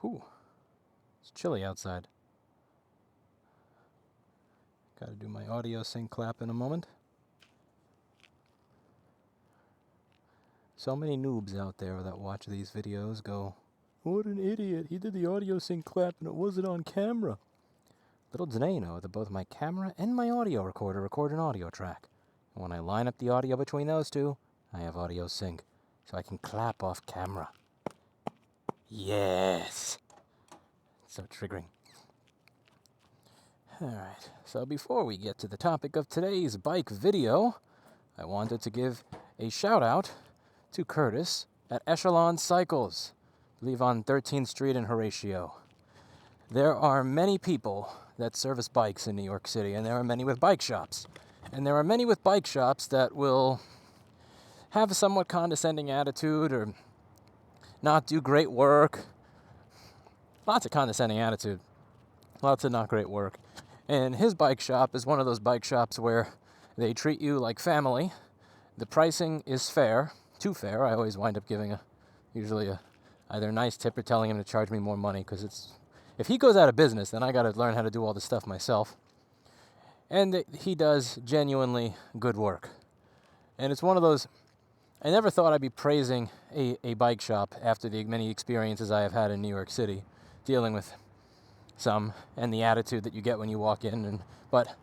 Ooh, it's chilly outside. Gotta do my audio sync clap in a moment. So many noobs out there that watch these videos go, "What an idiot, he did the audio sync clap and it wasn't on camera." Little do they know that both my camera and my audio recorder record an audio track. And when I line up the audio between those two, I have audio sync, so I can clap off camera. Yes! So triggering. Alright, so before we get to the topic of today's bike video, I wanted to give a shout out to Curtis at Echelon Cycles, I believe on 13th Street in Horatio. There are many people that service bikes in New York City, and there are many with bike shops. And there are many with bike shops that will have a somewhat condescending attitude or not do great work. Lots of condescending attitude. Lots of not great work. And his bike shop is one of those bike shops where they treat you like family. The pricing is fair. Too fair. I always wind up giving usually either a nice tip or telling him to charge me more money, because if he goes out of business, then I got to learn how to do all this stuff myself. And he does genuinely good work. And it's one of those, I never thought I'd be praising a bike shop after the many experiences I have had in New York City, dealing with some, and the attitude that you get when you walk in. But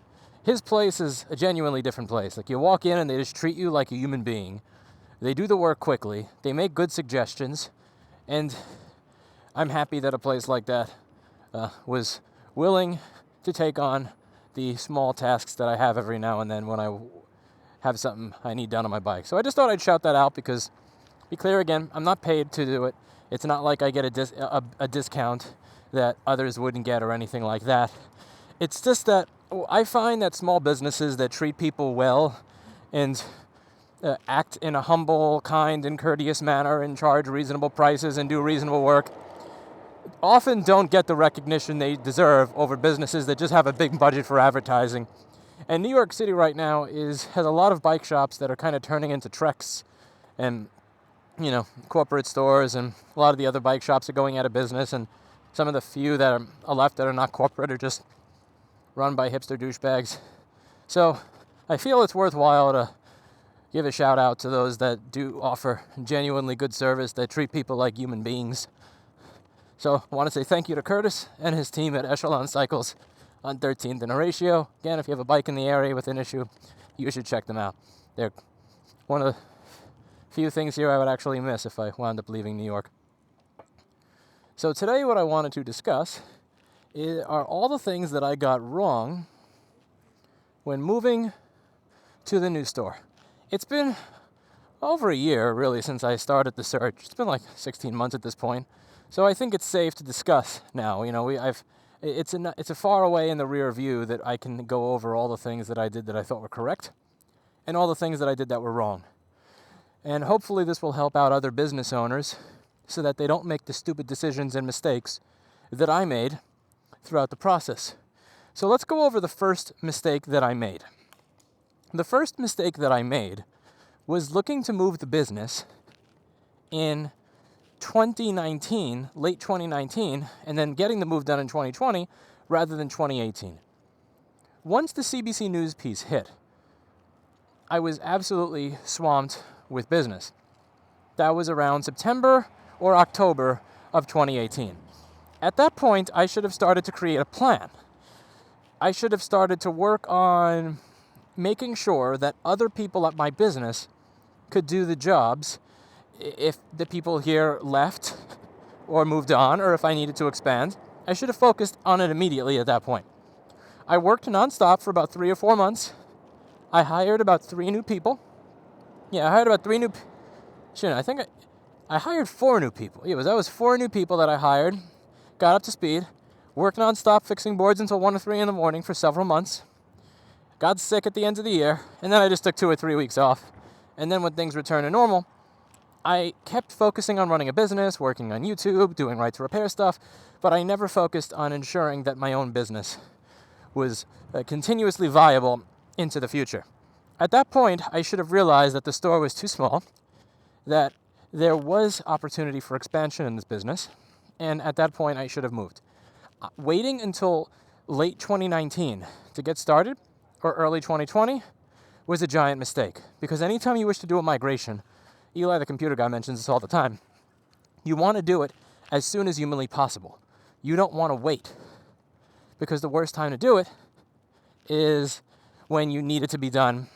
his place is a genuinely different place. Like, you walk in and they just treat you like a human being. They do the work quickly. They make good suggestions. And I'm happy that a place like that was willing to take on the small tasks that I have every now and then when I have something I need done on my bike. So I just thought I'd shout that out because, be clear again, I'm not paid to do it. It's not like I get a discount that others wouldn't get or anything like that. It's just that I find that small businesses that treat people well and act in a humble, kind, and courteous manner and charge reasonable prices and do reasonable work often don't get the recognition they deserve over businesses that just have a big budget for advertising. And New York City right now has a lot of bike shops that are kind of turning into Treks and, corporate stores, and a lot of the other bike shops are going out of business, and some of the few that are left that are not corporate are just run by hipster douchebags. So I feel it's worthwhile to give a shout out to those that do offer genuinely good service, that treat people like human beings. So I want to say thank you to Curtis and his team at Echelon Cycles on 13th and Horatio. Again, if you have a bike in the area with an issue, you should check them out. They're one of the few things here I would actually miss if I wound up leaving New York. So today what I wanted to discuss are all the things that I got wrong when moving to the new store. It's been over a year, really, since I started the search. It's been like 16 months at this point. So I think it's safe to discuss now. It's a far away in the rear view that I can go over all the things that I did that I thought were correct and all the things that I did that were wrong. And hopefully this will help out other business owners so that they don't make the stupid decisions and mistakes that I made throughout the process. So let's go over the first mistake that I made. The first mistake that I made was looking to move the business in 2019, late 2019, and then getting the move done in 2020 rather than 2018. Once the CBC News piece hit, I was absolutely swamped with business. That was around September or October of 2018. At that point, I should have started to create a plan. I should have started to work on making sure that other people at my business could do the jobs if the people here left or moved on, or if I needed to expand. I should have focused on it immediately at that point. I worked nonstop for about 3 or 4 months. I hired about 3 new people. I hired about 3 new... I hired 4 new people. That was 4 new people that I hired, got up to speed, worked nonstop fixing boards until 1 or 3 in the morning for several months, got sick at the end of the year, and then I just took 2 or 3 weeks off. And then when things returned to normal, I kept focusing on running a business, working on YouTube, doing right to repair stuff, but I never focused on ensuring that my own business was continuously viable into the future. At that point, I should have realized that the store was too small, that there was opportunity for expansion in this business, And at that point, I should have moved. Waiting until late 2019 to get started, or early 2020, was a giant mistake. Because anytime you wish to do a migration, Eli, the computer guy, mentions this all the time, you want to do it as soon as humanly possible. You don't want to wait. Because the worst time to do it is when you need it to be done,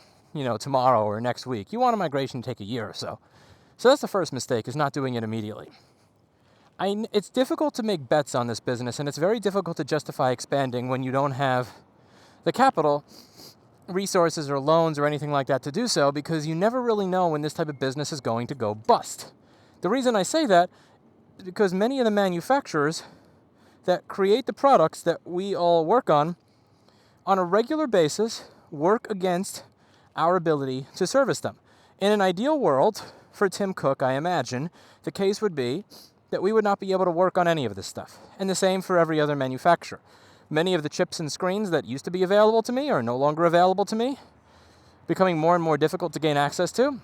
tomorrow or next week. You want a migration to take a year or so. So that's the first mistake, is not doing it immediately. It's difficult to make bets on this business, and it's very difficult to justify expanding when you don't have the capital, resources, or loans or anything like that to do so, because you never really know when this type of business is going to go bust. The reason I say that is because many of the manufacturers that create the products that we all work on a regular basis work against our ability to service them. In an ideal world, for Tim Cook, I imagine, the case would be that we would not be able to work on any of this stuff. And the same for every other manufacturer. Many of the chips and screens that used to be available to me are no longer available to me, becoming more and more difficult to gain access to.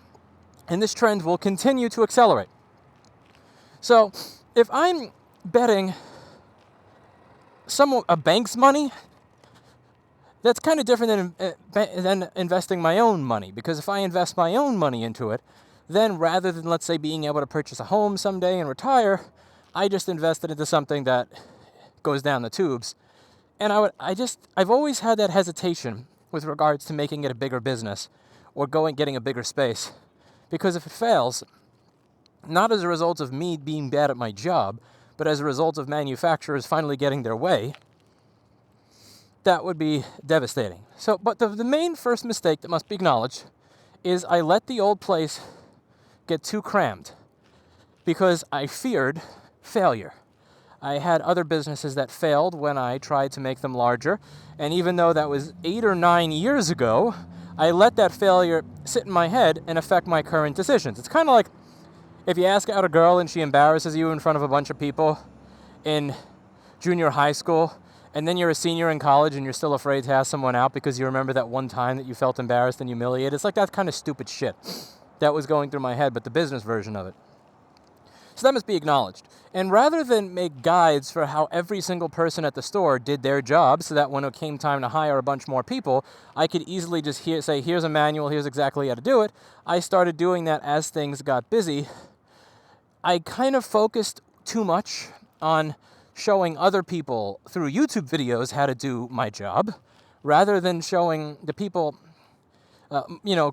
And this trend will continue to accelerate. So if I'm betting a bank's money, that's kind of different than investing my own money. Because if I invest my own money into it, then rather than, let's say, being able to purchase a home someday and retire, I just invested into something that goes down the tubes. And I've always had that hesitation with regards to making it a bigger business or getting a bigger space. Because if it fails, not as a result of me being bad at my job, but as a result of manufacturers finally getting their way, that would be devastating. But the main first mistake that must be acknowledged is I let the old place get too crammed because I feared failure. I had other businesses that failed when I tried to make them larger, and even though that was 8 or 9 years ago, I let that failure sit in my head and affect my current decisions. It's kind of like if you ask out a girl and she embarrasses you in front of a bunch of people in junior high school, and then you're a senior in college and you're still afraid to ask someone out because you remember that one time that you felt embarrassed and humiliated. It's like that kind of stupid shit that was going through my head, but the business version of it. So that must be acknowledged. And rather than make guides for how every single person at the store did their job so that when it came time to hire a bunch more people, I could easily just say, here's a manual, here's exactly how to do it, I started doing that as things got busy. I kind of focused too much on showing other people through YouTube videos how to do my job, rather than showing the people,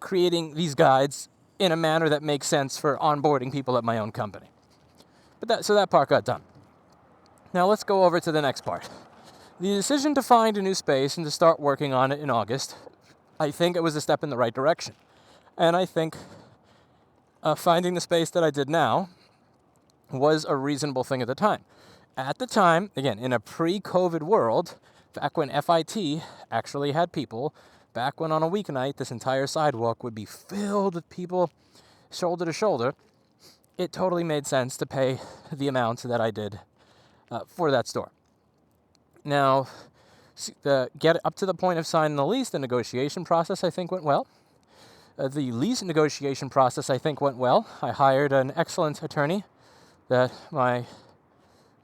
creating these guides in a manner that makes sense for onboarding people at my own company. So that part got done. Now let's go over to the next part. The decision to find a new space and to start working on it in August, I think it was a step in the right direction. And I think finding the space that I did now was a reasonable thing at the time. At the time, again, in a pre-COVID world, back when FIT actually had people, back when on a weeknight this entire sidewalk would be filled with people shoulder to shoulder, it totally made sense to pay the amount that I did for that store. Now, get up to the point of signing the lease, the negotiation process, I think, went well. The lease negotiation process, I think, went well. I hired an excellent attorney that my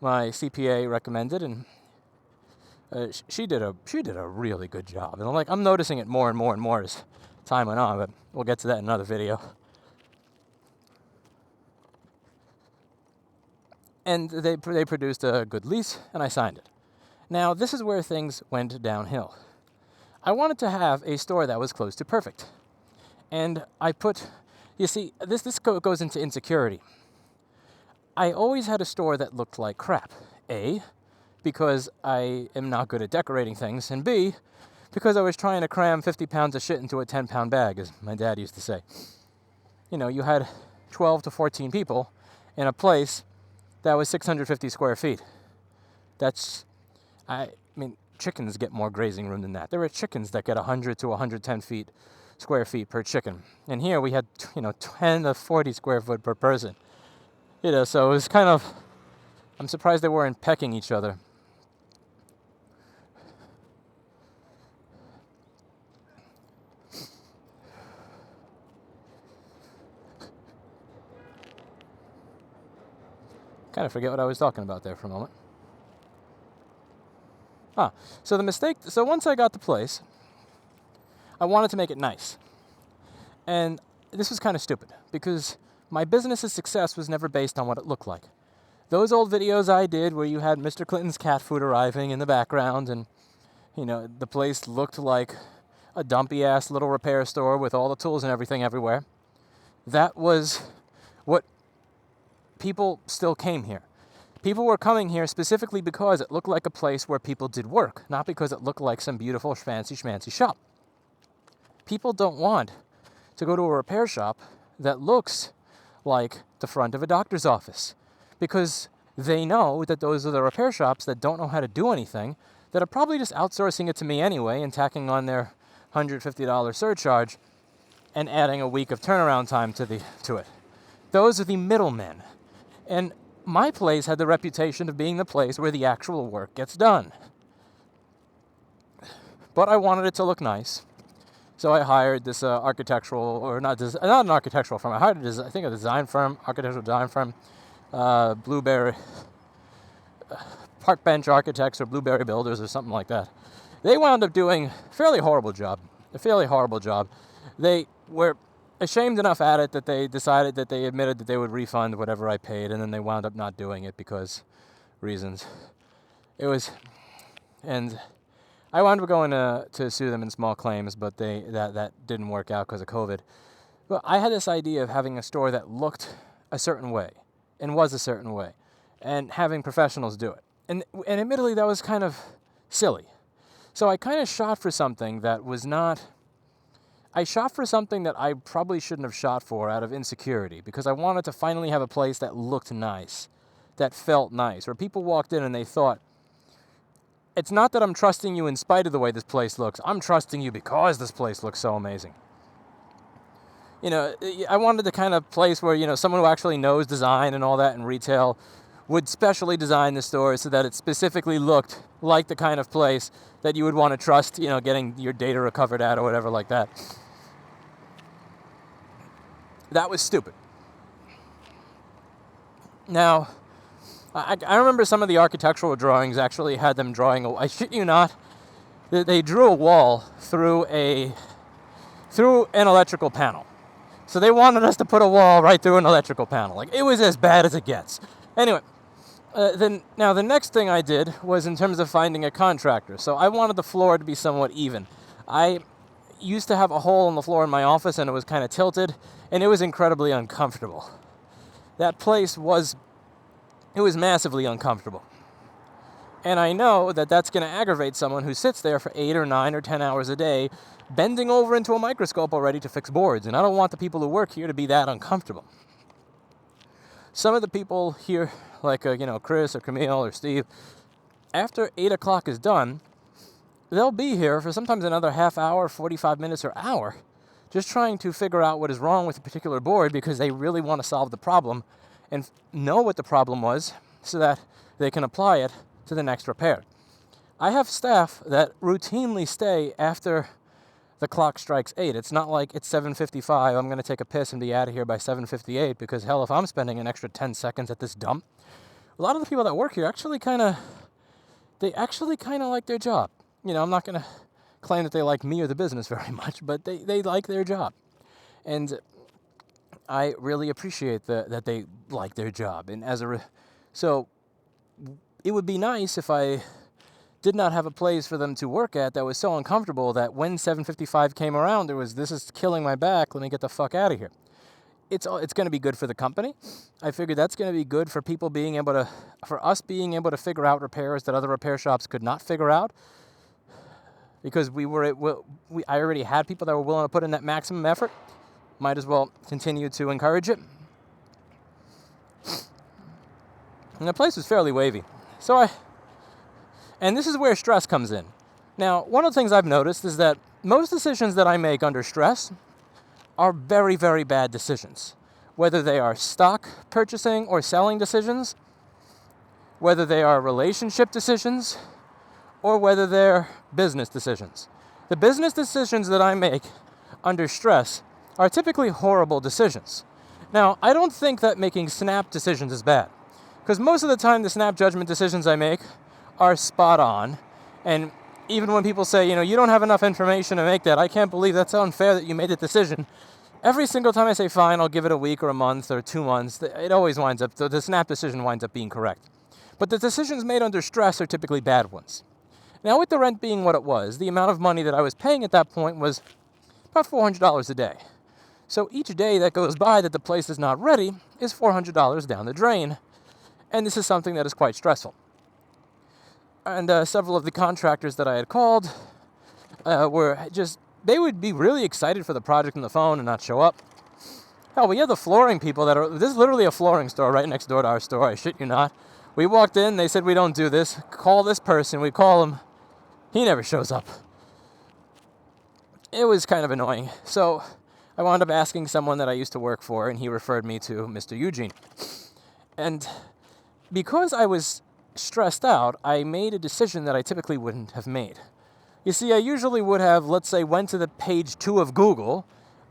CPA recommended, and she did a really good job. And I'm noticing it more and more and more as time went on, but we'll get to that in another video. And they produced a good lease, and I signed it. Now, this is where things went downhill. I wanted to have a store that was close to perfect. And this goes into insecurity. I always had a store that looked like crap. A, because I am not good at decorating things, and B, because I was trying to cram 50 pounds of shit into a 10-pound bag, as my dad used to say. You had 12 to 14 people in a place that was 650 square feet. Chickens get more grazing room than that. There are chickens that get 100 to 110 square feet per chicken. And here we had, 10 to 40 square foot per person. So it was kind of, I'm surprised they weren't pecking each other. Kind of forget what I was talking about there for a moment. So the mistake, so once I got the place, I wanted to make it nice. And this was kind of stupid, because my business's success was never based on what it looked like. Those old videos I did where you had Mr. Clinton's cat food arriving in the background and, you know, the place looked like a dumpy-ass little repair store with all the tools and everything everywhere, that was what people still came here. People were coming here specifically because it looked like a place where people did work, not because it looked like some beautiful fancy schmancy shop. People don't want to go to a repair shop that looks like the front of a doctor's office, because they know that those are the repair shops that don't know how to do anything, that are probably just outsourcing it to me anyway and tacking on their $150 surcharge and adding a week of turnaround time to it. Those are the middlemen. And my place had the reputation of being the place where the actual work gets done. But I wanted it to look nice. So I hired this architectural, or not an architectural firm, I hired a design firm, architectural design firm, Blueberry, Park Bench Architects or Blueberry Builders or something like that. They wound up doing a fairly horrible job. They were ashamed enough at it that they decided that they admitted that they would refund whatever I paid, and then they wound up not doing it because reasons. And I wound up going to sue them in small claims, but that didn't work out because of COVID. But I had this idea of having a store that looked a certain way and was a certain way, and having professionals do it. And admittedly, that was kind of silly. So I kind of shot for something that was not... I shot for something that I probably shouldn't have shot for out of insecurity, because I wanted to finally have a place that looked nice, that felt nice, where people walked in and they thought, it's not that I'm trusting you in spite of the way this place looks, I'm trusting you because this place looks so amazing. You know, I wanted the kind of place where, you know, someone who actually knows design and all that in retail would specially design the store so that it specifically looked like the kind of place that you would want to trust, you know, getting your data recovered at or whatever like that. That was stupid. Now, I remember some of the architectural drawings actually had them drawing, I shit you not, they drew a wall through an electrical panel. So they wanted us to put a wall right through an electrical panel. Like, it was as bad as it gets. Anyway, now the next thing I did was in terms of finding a contractor. So I wanted the floor to be somewhat even. I used to have a hole in the floor in my office, and it was kind of tilted, and it was incredibly uncomfortable. That place was massively uncomfortable. And I know that that's going to aggravate someone who sits there for 8 or 9 or 10 hours a day, bending over into a microscope already to fix boards. And I don't want the people who work here to be that uncomfortable. Some of the people here, like Chris or Camille or Steve, after 8 o'clock is done, they'll be here for sometimes another half hour, 45 minutes, or hour, just trying to figure out what is wrong with a particular board because they really want to solve the problem and know what the problem was so that they can apply it to the next repair. I have staff that routinely stay after the clock strikes 8. It's not like it's 7:55, I'm going to take a piss and be out of here by 7:58, because hell, if I'm spending an extra 10 seconds at this dump, a lot of the people that work here actually kind of like their job. You know, I'm not going to claim that they like me or the business very much, but they like their job. And I really appreciate that they like their job. And so it would be nice if I did not have a place for them to work at that was so uncomfortable that when 7:55 came around, this is killing my back, let me get the fuck out of here. It's going to be good for the company. I figured that's going to be good for people for us being able to figure out repairs that other repair shops could not figure out. Because I already had people that were willing to put in that maximum effort. Might as well continue to encourage it. And the place was fairly wavy. And this is where stress comes in. Now, one of the things I've noticed is that most decisions that I make under stress are very, very bad decisions. Whether they are stock purchasing or selling decisions, whether they are relationship decisions, or whether they're business decisions. The business decisions that I make under stress are typically horrible decisions. Now, I don't think that making snap decisions is bad, Because most of the time, the snap judgment decisions I make are spot on. And even when people say, you don't have enough information to make that, I can't believe that's unfair that you made that decision. Every single time I say, fine, I'll give it a week or a month or 2 months, it always winds up, the snap decision winds up being correct. But the decisions made under stress are typically bad ones. Now, with the rent being what it was, the amount of money that I was paying at that point was about $400 a day. So each day that goes by that the place is not ready is $400 down the drain. And this is something that is quite stressful. And several of the contractors that I had called they would be really excited for the project on the phone and not show up. Hell, we have the flooring people this is literally a flooring store right next door to our store, I shit you not. We walked in, they said, we don't do this. Call this person. We call him. He never shows up. It was kind of annoying. So I wound up asking someone that I used to work for, and he referred me to Mr. Eugene. And because I was stressed out, I made a decision that I typically wouldn't have made. You see, I usually would have, let's say, went to the page 2 of Google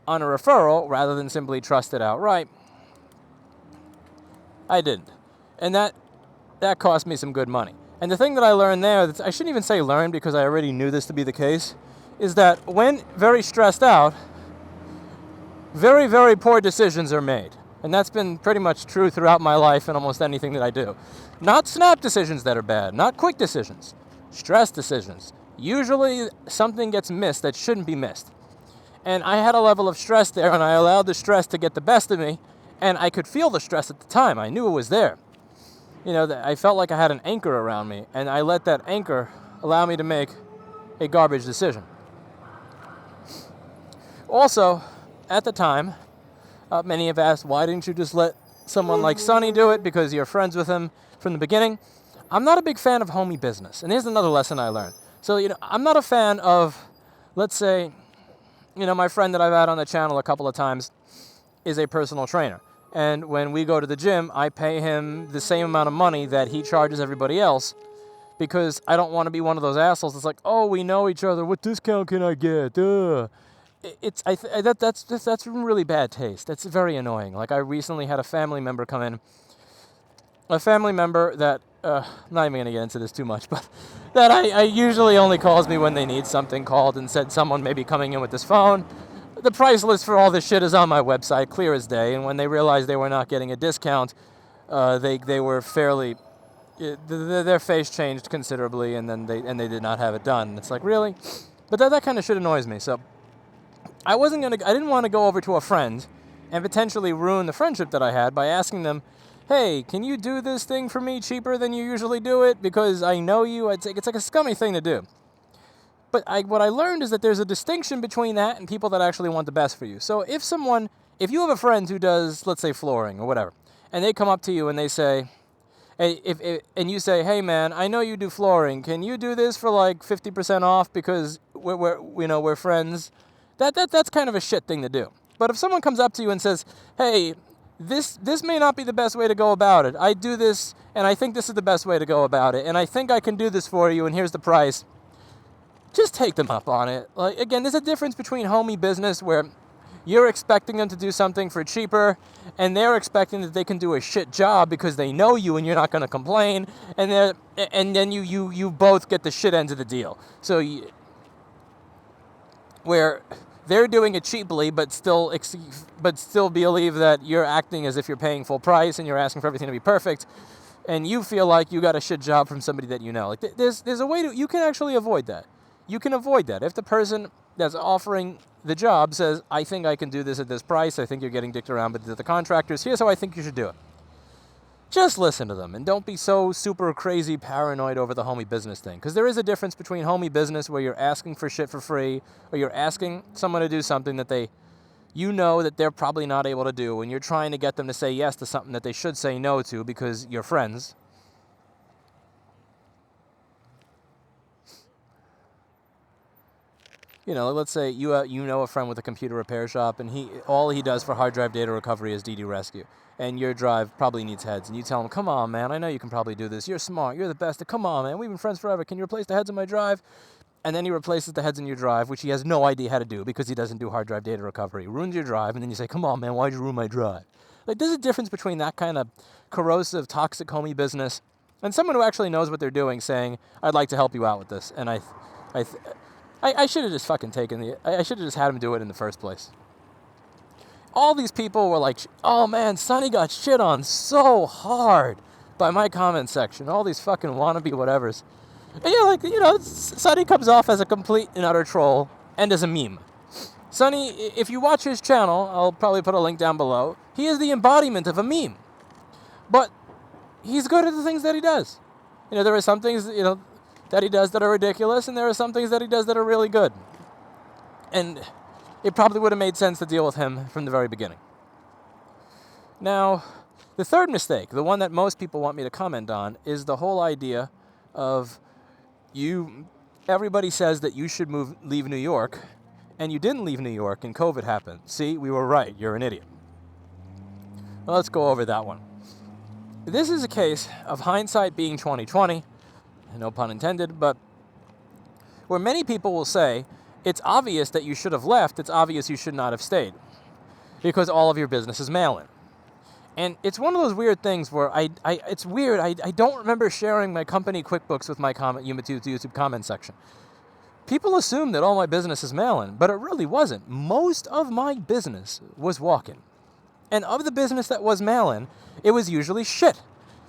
on a referral rather than simply trust it outright. I didn't. And that cost me some good money. And the thing that I learned there, I shouldn't even say learned because I already knew this to be the case, is that when very stressed out, very, very poor decisions are made. And that's been pretty much true throughout my life and almost anything that I do. Not snap decisions that are bad, not quick decisions, stress decisions. Usually something gets missed that shouldn't be missed. And I had a level of stress there, and I allowed the stress to get the best of me, and I could feel the stress at the time. I knew it was there. I felt like I had an anchor around me, and I let that anchor allow me to make a garbage decision. Also, at the time, many have asked, why didn't you just let someone like Sonny do it because you're friends with him from the beginning? I'm not a big fan of homie business, and here's another lesson I learned. So, I'm not a fan of, let's say, my friend that I've had on the channel a couple of times is a personal trainer. And when we go to the gym, I pay him the same amount of money that he charges everybody else because I don't want to be one of those assholes that's like, oh, we know each other. What discount can I get? That's really bad taste. That's very annoying. Like, I recently had a family member come in. A family member that, I'm not even going to get into this too much, but that I usually only calls me when they need something called and said someone may be coming in with this phone. The price list for all this shit is on my website, clear as day, and when they realized they were not getting a discount, they were fairly, their face changed considerably, and then they did not have it done. It's like, really? But that kind of shit annoys me, so I didn't want to go over to a friend and potentially ruin the friendship that I had by asking them, hey, can you do this thing for me cheaper than you usually do it? Because I know you. It's like a scummy thing to do. But what I learned is that there's a distinction between that and people that actually want the best for you. So if you have a friend who does, let's say, flooring or whatever, and they come up to you and they say, and you say, hey man, I know you do flooring. Can you do this for like 50% off because we're friends? That's kind of a shit thing to do. But if someone comes up to you and says, hey, this may not be the best way to go about it. I do this, and I think this is the best way to go about it, and I think I can do this for you, and here's the price. Just take them up on it. Like, again, there's a difference between homie business where you're expecting them to do something for cheaper, and they're expecting that they can do a shit job because they know you and you're not going to complain, and then you both get the shit end of the deal. So where they're doing it cheaply, but still believe that you're acting as if you're paying full price and you're asking for everything to be perfect, and you feel like you got a shit job from somebody that you know. Like, there's a way you can actually avoid that. You can avoid that. If the person that's offering the job says, I think I can do this at this price, I think you're getting dicked around by the contractors, here's how I think you should do it. Just listen to them, and don't be so super crazy paranoid over the homie business thing. Because there is a difference between homie business where you're asking for shit for free, or you're asking someone to do something that that they're probably not able to do, and you're trying to get them to say yes to something that they should say no to because you're friends. Let's say you know a friend with a computer repair shop, and all he does for hard drive data recovery is DD rescue. And your drive probably needs heads, and you tell him, come on, man, I know you can probably do this. You're smart. You're the best. Come on, man. We've been friends forever. Can you replace the heads on my drive? And then he replaces the heads in your drive, which he has no idea how to do because he doesn't do hard drive data recovery. Ruins your drive, and then you say, come on, man, why'd you ruin my drive? Like, there's a difference between that kind of corrosive, toxic, homey business and someone who actually knows what they're doing saying, I'd like to help you out with this. And I should have just fucking I should have just had him do it in the first place. All these people were like, oh man, Sonny got shit on so hard by my comment section. All these fucking wannabe whatevers. And you're like, Sonny comes off as a complete and utter troll and as a meme. Sonny, if you watch his channel, I'll probably put a link down below, he is the embodiment of a meme. But he's good at the things that he does. There are some things, that he does that are ridiculous, and there are some things that he does that are really good. And it probably would have made sense to deal with him from the very beginning. Now, the third mistake, the one that most people want me to comment on, is the whole idea of everybody says that you should leave New York, and you didn't leave New York and COVID happened. See, we were right, you're an idiot. Well, let's go over that one. This is a case of hindsight being 20/20, no pun intended, but where many people will say, it's obvious that you should have left, it's obvious you should not have stayed, because all of your business is mail-in. And it's one of those weird things where it's weird, I don't remember sharing my company QuickBooks with my YouTube comment section. People assume that all my business is mail-in, but it really wasn't. Most of my business was walk-in. And of the business that was mail-in, it was usually shit.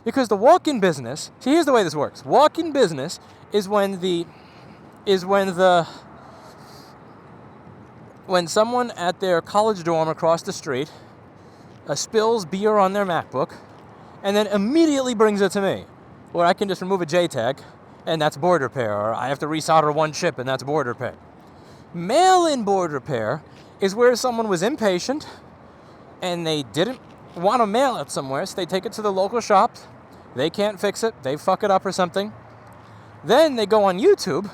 Because the walk-in business, see, here's the way this works. Walk-in business is when someone at their college dorm across the street spills beer on their MacBook and then immediately brings it to me, where I can just remove a JTAG and that's board repair, or I have to resolder one chip and that's board repair. Mail-in board repair is where someone was impatient and they didn't want to mail it somewhere, so they take it to the local shops. They can't fix it. They fuck it up or something. Then they go on YouTube.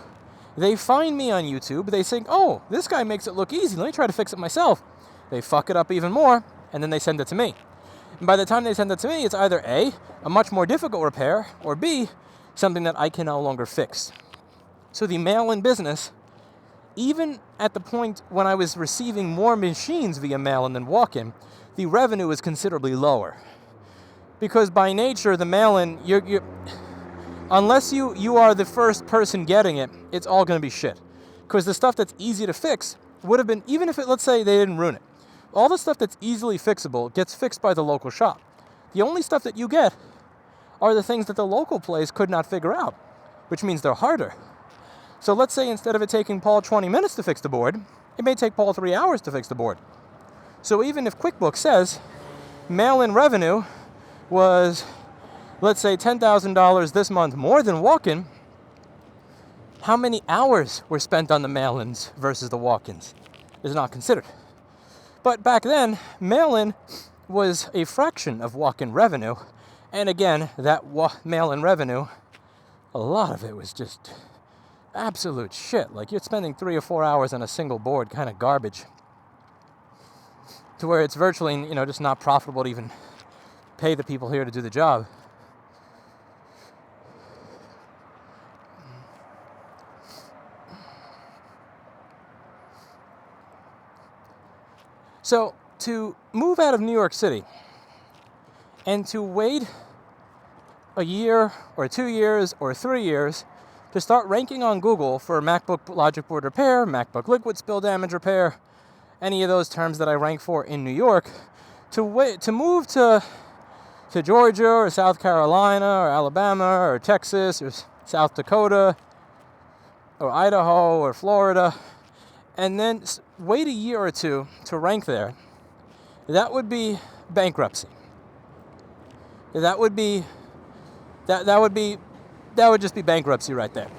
They find me on YouTube. They think, oh, this guy makes it look easy. Let me try to fix it myself. They fuck it up even more, and then they send it to me. And by the time they send it to me, it's either A, a much more difficult repair, or B, something that I can no longer fix. So the mail-in business, even at the point when I was receiving more machines via mail-in than walk-in, the revenue is considerably lower. Because by nature, the mail-in, unless you are the first person getting it, it's all going to be shit. Because the stuff that's easy to fix would have been, even if let's say they didn't ruin it, all the stuff that's easily fixable gets fixed by the local shop. The only stuff that you get are the things that the local place could not figure out, which means they're harder. So let's say instead of it taking Paul 20 minutes to fix the board, it may take Paul 3 hours to fix the board. So even if QuickBooks says mail-in revenue was, let's say, $10,000 this month more than walk-in, how many hours were spent on the mail-ins versus the walk-ins is not considered. But back then, mail-in was a fraction of walk-in revenue. And again, that mail-in revenue, a lot of it was just absolute shit. Like, you're spending 3 or 4 hours on a single board, kind of garbage, to where it's virtually, just not profitable to even pay the people here to do the job. So, to move out of New York City and to wait a year or 2 years or 3 years to start ranking on Google for MacBook Logic Board Repair, MacBook Liquid Spill Damage Repair, any of those terms that I rank for in New York, to move to Georgia or South Carolina or Alabama or Texas or South Dakota or Idaho or Florida, and then wait a year or two to rank there, that would be bankruptcy. That would just be bankruptcy right there.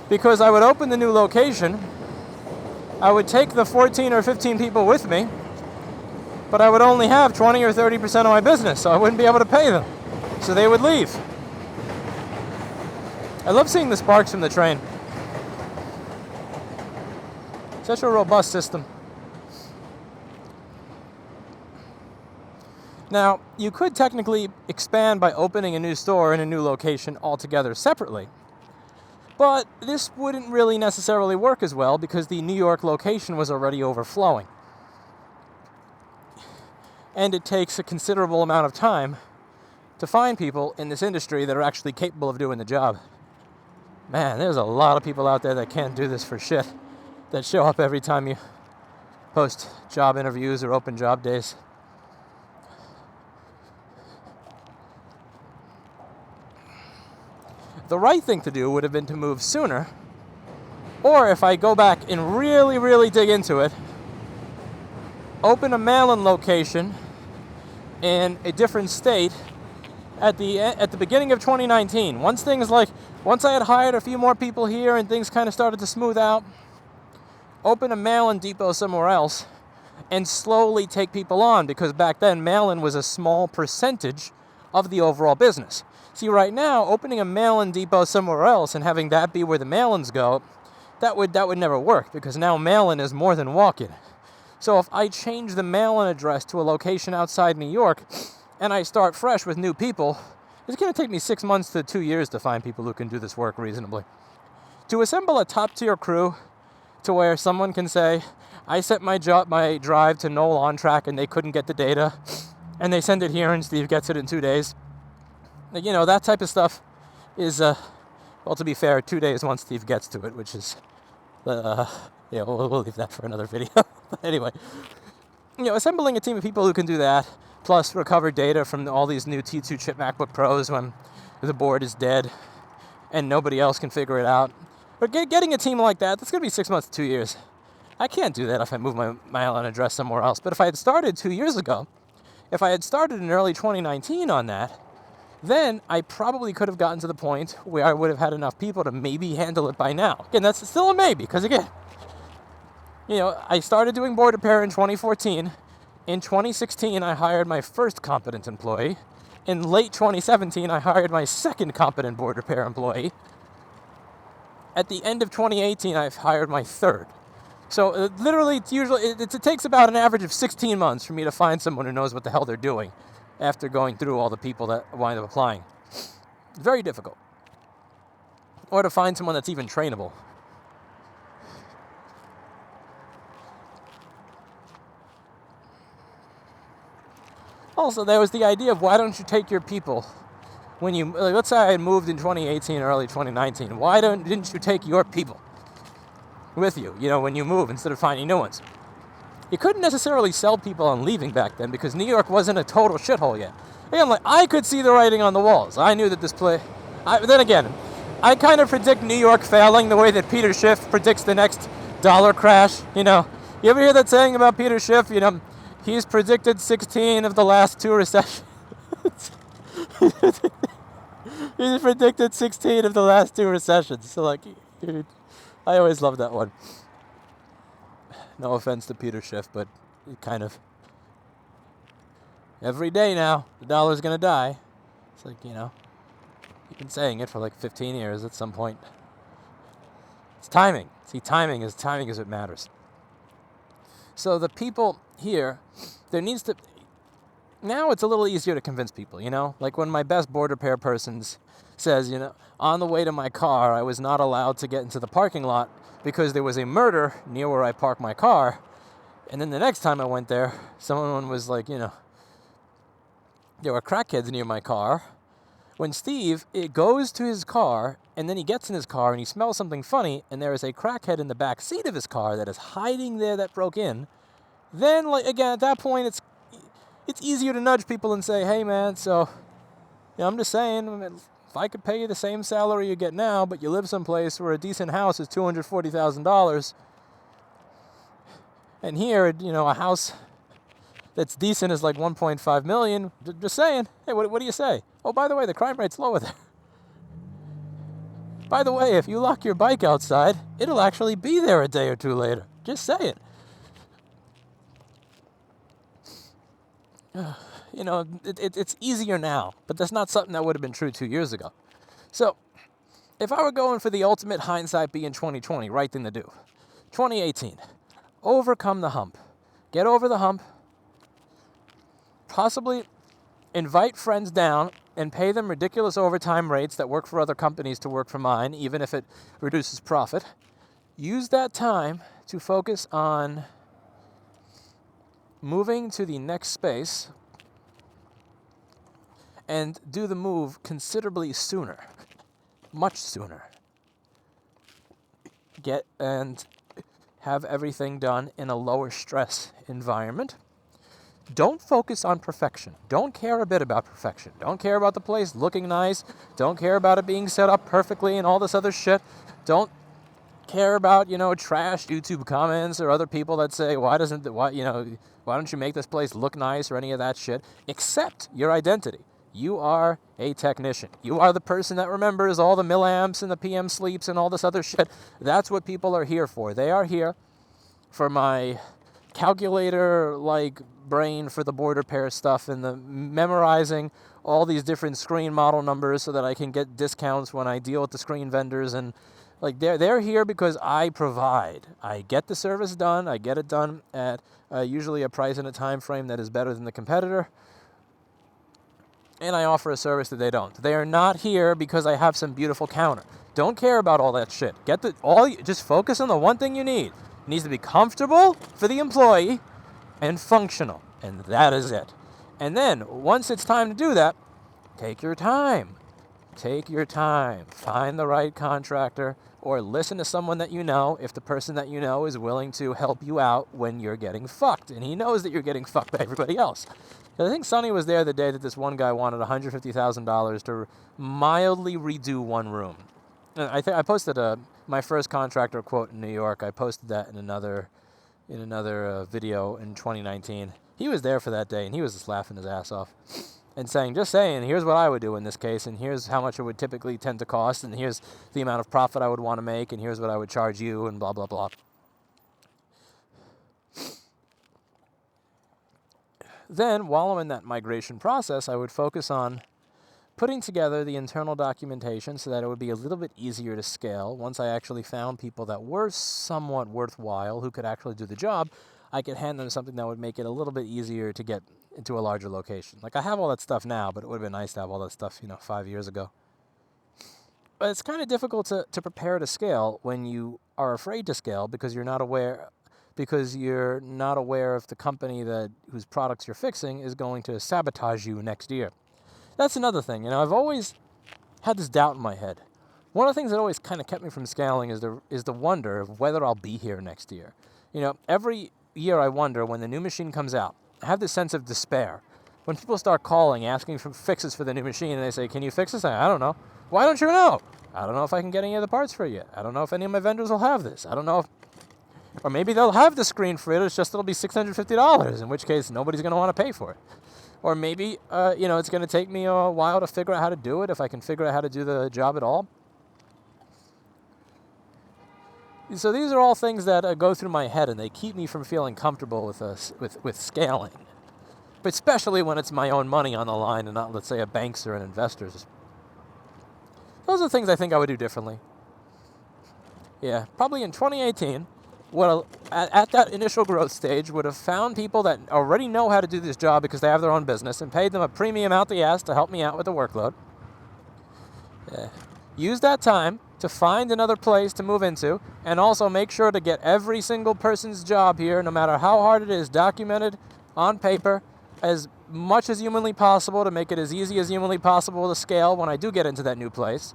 Because I would open the new location, I would take the 14 or 15 people with me, but I would only have 20 or 30% of my business, so I wouldn't be able to pay them. So they would leave. I love seeing the sparks from the train. Such a robust system. Now, you could technically expand by opening a new store in a new location altogether separately, but this wouldn't really necessarily work as well because the New York location was already overflowing. and it takes a considerable amount of time to find people in this industry that are actually capable of doing the job. Man, there's a lot of people out there that can't do this for shit, that show up every time you post job interviews or open job days. The right thing to do would have been to move sooner, or if I go back and really, really dig into it, open a mail-in location in a different state at the beginning of 2019. Once I had hired a few more people here and things kind of started to smooth out, open a mail-in depot somewhere else and slowly take people on, because back then mail-in was a small percentage of the overall business. See, right now, opening a mail-in depot somewhere else and having that be where the mail-ins go, that would never work, because now mail-in is more than walk-in. So if I change the mail-in address to a location outside New York and I start fresh with new people, it's going to take me 6 months to 2 years to find people who can do this work reasonably. To assemble a top-tier crew to where someone can say, I sent my drive to Knoll on track and they couldn't get the data, and they send it here and Steve gets it in 2 days. You know, that type of stuff is, well, to be fair, 2 days once Steve gets to it, which is, yeah, we'll leave that for another video. But anyway, you know, assembling a team of people who can do that, plus recover data from all these new T2 chip MacBook Pros when the board is dead and nobody else can figure it out. But getting a team like that, that's going to be 6 months to 2 years. I can't do that if I move my mail-in address somewhere else. But if I had started 2 years ago, if I had started in early 2019 on that, then I probably could have gotten to the point where I would have had enough people to maybe handle it by now. Again, that's still a maybe, because again, you know, I started doing board repair in 2014. In 2016, I hired my first competent employee. In late 2017, I hired my second competent board repair employee. At the end of 2018, I've hired my third. So literally, it takes about an average of 16 months for me to find someone who knows what the hell they're doing after going through all the people that wind up applying. Very difficult. Or to find someone that's even trainable. Also, there was the idea of, why don't you take your people when you, like, let's say I had moved in 2018, early 2019. Why didn't you take your people with you, you know, when you move, instead of finding new ones? You couldn't necessarily sell people on leaving back then, because New York wasn't a total shithole yet. Again, like, I could see the writing on the walls. I knew that this place... Then again, I kind of predict New York failing the way that Peter Schiff predicts the next dollar crash. You know, you ever hear that saying about Peter Schiff? You know, he's predicted 16 of the last 2 recessions. He's predicted 16 of the last 2 recessions. So, like, dude, I always love that one. No offense to Peter Schiff, but it kind of... Every day now, the dollar's going to die. It's like, you know, you've been saying it for like 15 years at some point. It's timing. See, timing is what matters. So the people here, there needs to... Now it's a little easier to convince people, you know? Like when my best board repair person says, you know, on the way to my car, I was not allowed to get into the parking lot because there was a murder near where I park my car. And then the next time I went there, someone was like, you know, there were crackheads near my car. When Steve, it goes to his car, and then he gets in his car and he smells something funny, and there is a crackhead in the back seat of his car that is hiding there that broke in, then, like, again, at that point, it's easier to nudge people and say, hey, man, so, you know, I'm just saying, I mean, if I could pay you the same salary you get now, but you live someplace where a decent house is $240,000, and here, you know, a house that's decent is like 1.5 million. Just saying. Hey, what do you say? Oh, by the way, the crime rate's lower there. By the way, if you lock your bike outside, it'll actually be there a day or two later. Just saying. You know, it's easier now, but that's not something that would have been true 2 years ago. So, if I were going for the ultimate hindsight being 2020, right thing to do. 2018, overcome the hump. Get over the hump. Possibly invite friends down and pay them ridiculous overtime rates that work for other companies to work for mine, even if it reduces profit. Use that time to focus on moving to the next space and do the move considerably sooner, much sooner. Get and have everything done in a lower stress environment. Don't focus on perfection. Don't care a bit about perfection. Don't care about the place looking nice. Don't care about it being set up perfectly and all this other shit. Don't care about, trash YouTube comments or other people that say, why don't you make this place look nice or any of that shit. Accept your identity. You are a technician. You are the person that remembers all the milliamps and the PM sleeps and all this other shit. That's what people are here for. They are here for my calculator-like brain for the board repair stuff and the memorizing all these different screen model numbers so that I can get discounts when I deal with the screen vendors. And they're here because I provide. I get the service done. I get it done at usually a price and a time frame that is better than the competitor. And I offer a service that they don't. They are not here because I have some beautiful counter. Don't care about all that shit. Just focus on the one thing you need. It needs to be comfortable for the employee and functional, and that is it. And then once it's time to do that, take your time. Take your time. Find the right contractor or listen to someone that you know if the person that you know is willing to help you out when you're getting fucked. And he knows that you're getting fucked by everybody else. I think Sonny was there the day that this one guy wanted $150,000 to mildly redo one room. And I posted my first contractor quote in New York. I posted that in another video in 2019. He was there for that day, and he was just laughing his ass off and saying, here's what I would do in this case, and here's how much it would typically tend to cost, and here's the amount of profit I would want to make, and here's what I would charge you, and blah, blah, blah. Then, while I'm in that migration process, I would focus on putting together the internal documentation so that it would be a little bit easier to scale. Once I actually found people that were somewhat worthwhile who could actually do the job, I could hand them something that would make it a little bit easier to get into a larger location. Like, I have all that stuff now, but it would have been nice to have all that stuff, 5 years ago. But it's kind of difficult to prepare to scale when you are afraid to scale because you're not aware if the company whose products you're fixing is going to sabotage you next year. That's another thing. I've always had this doubt in my head. One of the things that always kind of kept me from scaling is the wonder of whether I'll be here next year. Every year I wonder when the new machine comes out. I have this sense of despair. When people start calling, asking for fixes for the new machine, and they say, can you fix this? I don't know. Why don't you know? I don't know if I can get any of the parts for it yet. I don't know if any of my vendors will have this. I don't know if... Or maybe they'll have the screen for it, it's just it'll be $650, in which case nobody's going to want to pay for it. Or maybe, it's going to take me a while to figure out how to do it, if I can figure out how to do the job at all. So these are all things that go through my head, and they keep me from feeling comfortable with scaling. But especially when it's my own money on the line and not, let's say, a bank's or an investor's. Those are the things I think I would do differently. Yeah, probably in 2018, at that initial growth stage, would have found people that already know how to do this job because they have their own business and paid them a premium out the ass to help me out with the workload. Use that time to find another place to move into, and also make sure to get every single person's job here, no matter how hard it is, documented on paper as much as humanly possible to make it as easy as humanly possible to scale when I do get into that new place.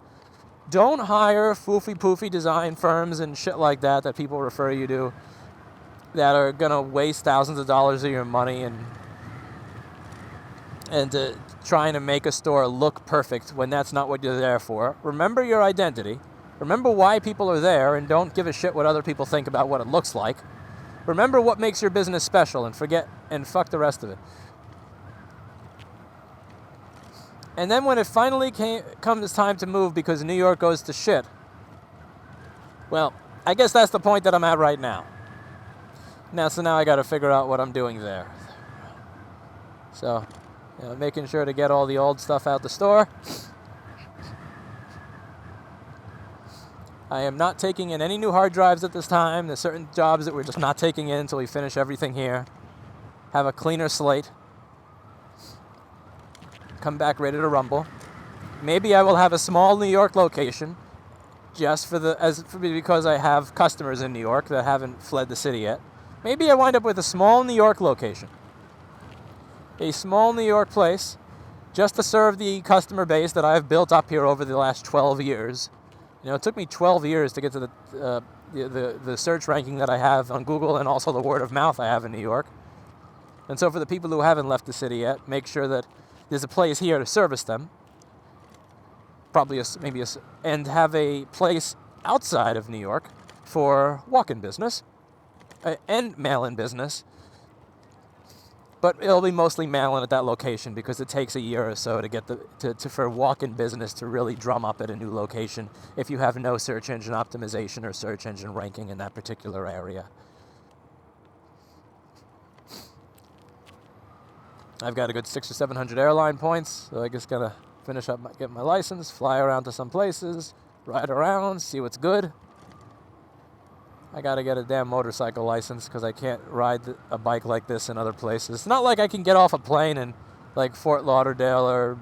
Don't hire foofy-poofy design firms and shit like that people refer you to that are going to waste thousands of dollars of your money and trying to make a store look perfect when that's not what you're there for. Remember your identity. Remember why people are there, and don't give a shit what other people think about what it looks like. Remember what makes your business special, and fuck the rest of it. And then when it finally comes time to move because New York goes to shit, well, I guess that's the point that I'm at right now. So now I got to figure out what I'm doing there. So, making sure to get all the old stuff out the store. I am not taking in any new hard drives at this time. There's certain jobs that we're just not taking in until we finish everything here. Have a cleaner slate. Come back ready to rumble. Maybe I will have a small New York location, just because I have customers in New York that haven't fled the city yet. Maybe I wind up with a small New York location. A small New York place just to serve the customer base that I've built up here over the last 12 years. You know, it took me 12 years to get to the search ranking that I have on Google, and also the word of mouth I have in New York. And so for the people who haven't left the city yet, make sure that there's a place here to service them. Probably and have a place outside of New York for walk-in business and mail-in business. But it'll be mostly mail-in at that location because it takes a year or so to get for walk-in business to really drum up at a new location if you have no search engine optimization or search engine ranking in that particular area. I've got a good 600 or 700 airline points, so I just gotta finish up, get my license, fly around to some places, ride around, see what's good. I gotta get a damn motorcycle license because I can't ride a bike like this in other places. It's not like I can get off a plane in like Fort Lauderdale or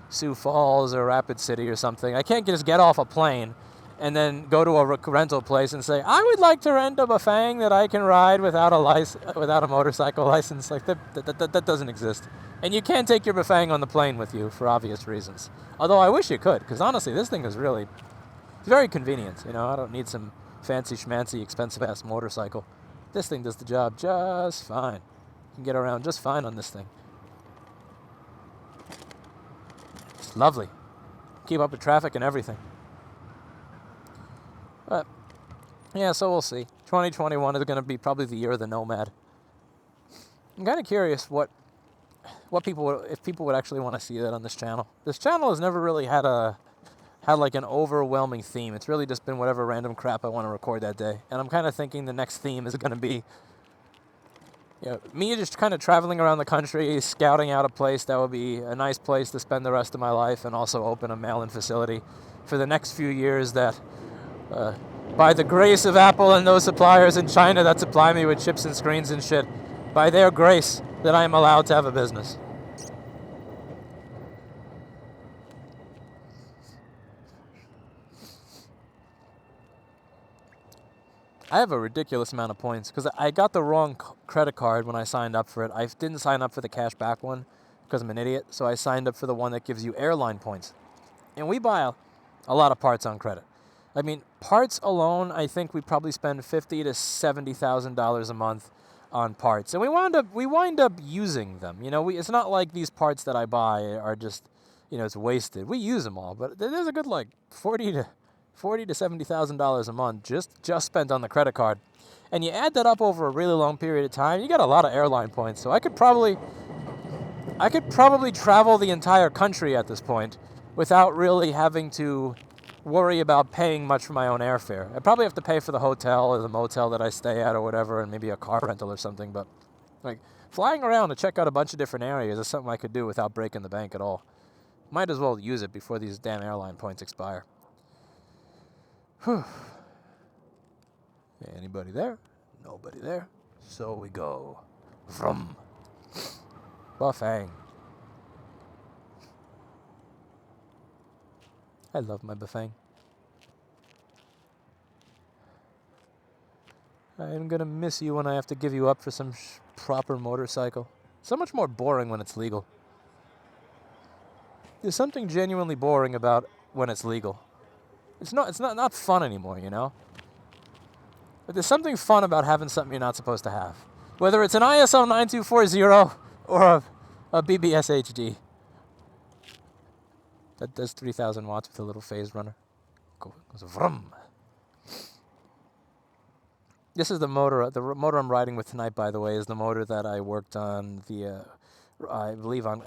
Sioux Falls or Rapid City or something. I can't just get off a plane and then go to a rental place and say, I would like to rent a Bafang that I can ride without a motorcycle license. Like that doesn't exist. And you can't take your Bafang on the plane with you for obvious reasons. Although I wish you could, because honestly, this thing is it's very convenient. You know, I don't need some fancy schmancy expensive ass motorcycle. This thing does the job just fine. You can get around just fine on this thing. It's lovely. Keep up with traffic and everything. But yeah, so we'll see. 2021 is going to be probably the year of the nomad. I'm kind of curious if people would actually want to see that on this channel. This channel has never really had like an overwhelming theme. It's really just been whatever random crap I want to record that day. And I'm kind of thinking the next theme is going to be, you know, me just kind of traveling around the country, scouting out a place that would be a nice place to spend the rest of my life, and also open a mail-in facility for the next few years that, by the grace of Apple and those suppliers in China that supply me with chips and screens and shit, by their grace that I am allowed to have a business. I have a ridiculous amount of points because I got the wrong credit card when I signed up for it. I didn't sign up for the cash back one because I'm an idiot, so I signed up for the one that gives you airline points. And we buy a lot of parts on credit. I mean, parts alone, I think we probably spend $50,000 to $70,000 a month on parts, and we wind up using them. You know, it's not like these parts that I buy are just, you know, it's wasted. We use them all, but there's a good like $40,000 to $70,000 a month just spent on the credit card, and you add that up over a really long period of time, you got a lot of airline points. So I could probably travel the entire country at this point without really having to worry about paying much for my own airfare. I probably have to pay for the hotel or the motel that I stay at or whatever, and maybe a car rental or something, but like flying around to check out a bunch of different areas is something I could do without breaking the bank at all. Might as well use it before these damn airline points expire. Whew. Anybody there? Nobody there. So we go. Vroom. Bafang. I love my Bafang. I'm gonna miss you when I have to give you up for some proper motorcycle. So much more boring when it's legal. There's something genuinely boring about when it's legal. It's not fun anymore, you know? But there's something fun about having something you're not supposed to have. Whether it's an ISO 9240 or a BBS HD. That does 3,000 watts with a little phase runner. Goes vroom. This is the motor I'm riding with tonight, by the way, is the motor that I worked on I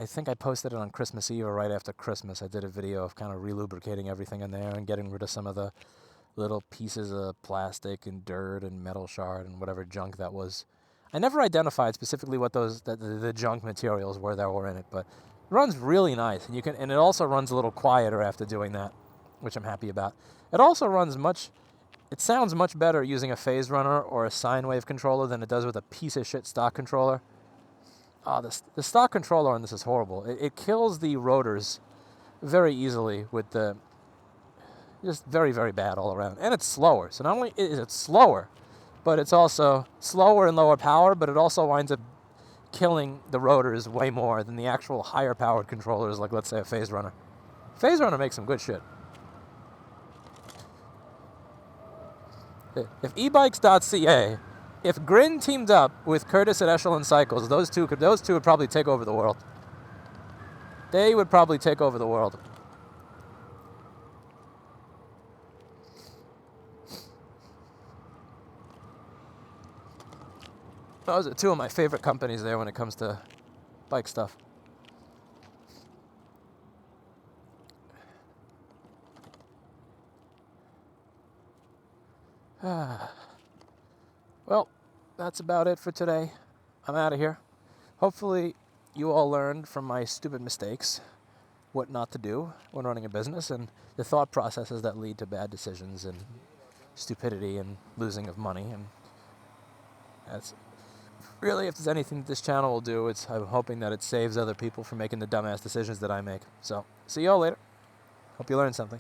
think I posted it on Christmas Eve or right after Christmas. I did a video of kind of relubricating everything in there and getting rid of some of the little pieces of plastic and dirt and metal shard and whatever junk that was. I never identified specifically what the junk materials were that were in it, but it runs really nice, and it also runs a little quieter after doing that, which I'm happy about. It also it sounds much better using a phase runner or a sine wave controller than it does with a piece of shit stock controller. The stock controller on this is horrible. It kills the rotors very easily with just very, very bad all around. And it's slower. So not only is it slower, but it's also slower and lower power, but it also winds up killing the rotors way more than the actual higher powered controllers, like let's say a Phase Runner. Phase Runner makes some good shit. If ebikes.ca, if Grin teamed up with Curtis at Echelon Cycles, those two would probably take over the world. They would probably take over the world. Those are two of my favorite companies there when it comes to bike stuff. Well, that's about it for today. I'm out of here. Hopefully you all learned from my stupid mistakes what not to do when running a business and the thought processes that lead to bad decisions and stupidity and losing of money. And that's really, if there's anything that this channel will do, I'm hoping that it saves other people from making the dumbass decisions that I make. So, see y'all later. Hope you learned something.